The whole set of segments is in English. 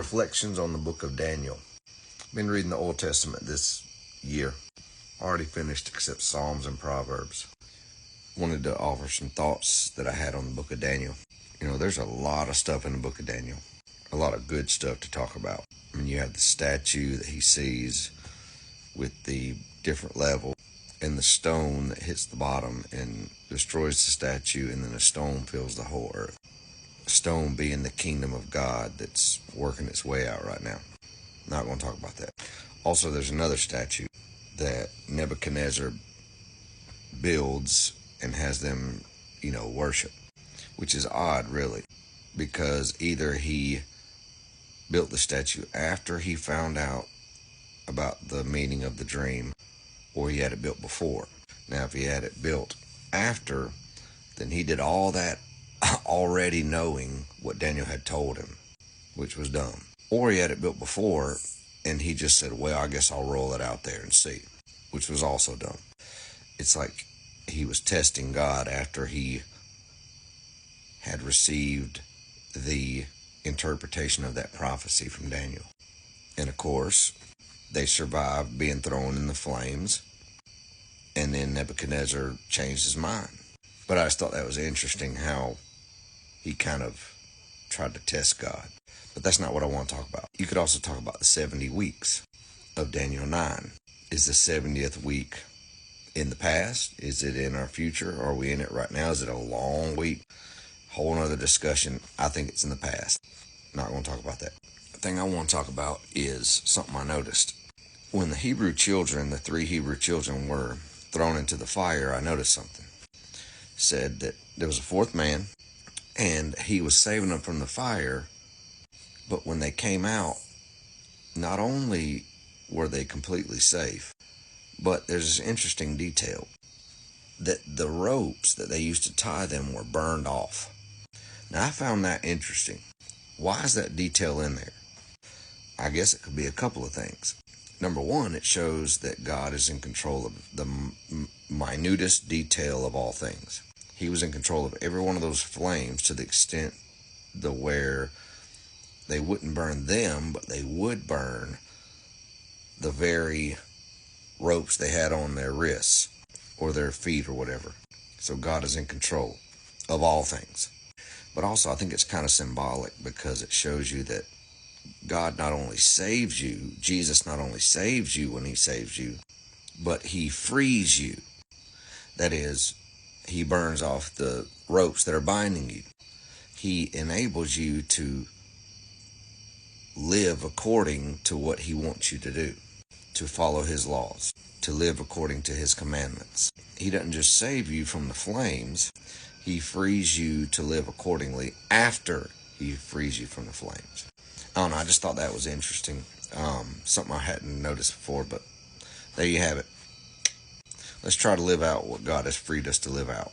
Reflections on the book of Daniel. I've been reading the Old Testament this year. Already finished except Psalms and Proverbs. Wanted to offer some thoughts that I had on the book of Daniel. There's a lot of stuff in the book of Daniel. A lot of good stuff to talk about. You have the statue that he sees with the different level and the stone that hits the bottom and destroys the statue, and then a stone fills the whole earth. A stone being the kingdom of God that's working its way out right now. Not going to talk about that. Also, there's another statue that Nebuchadnezzar builds and has them, worship, which is odd, really, because either he built the statue after he found out about the meaning of the dream, or he had it built before. Now, if he had it built after, then he did all that already knowing what Daniel had told him, which was dumb. Or he had it built before, and he just said, well, I guess I'll roll it out there and see, which was also dumb. It's like he was testing God after he had received the interpretation of that prophecy from Daniel. And of course, they survived being thrown in the flames, and then Nebuchadnezzar changed his mind. But I just thought that was interesting how he kind of tried to test God. But that's not what I want to talk about. You could also talk about the 70 weeks of Daniel 9. Is the 70th week in the past? Is it in our future? Are we in it right now? Is it a long week? Whole nother discussion. I think it's in the past. Not going to talk about that. The thing I want to talk about is something I noticed. When the three Hebrew children were thrown into the fire, I noticed something. It said that there was a fourth man, and he was saving them from the fire, but when they came out, not only were they completely safe, but there's this interesting detail that the ropes that they used to tie them were burned off. Now, I found that interesting. Why is that detail in there? I guess it could be a couple of things. Number one, it shows that God is in control of the minutest detail of all things. He was in control of every one of those flames to the extent where they wouldn't burn them, but they would burn the very ropes they had on their wrists or their feet or whatever. So God is in control of all things. But also, I think it's kind of symbolic because it shows you that God not only saves you, Jesus not only saves you when he saves you, but he frees you. That is, he burns off the ropes that are binding you. He enables you to live according to what he wants you to do, to follow his laws, to live according to his commandments. He doesn't just save you from the flames, he frees you to live accordingly after he frees you from the flames. I don't know, I just thought that was interesting. Something I hadn't noticed before, but there you have it. Let's try to live out what God has freed us to live out,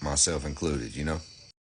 myself included,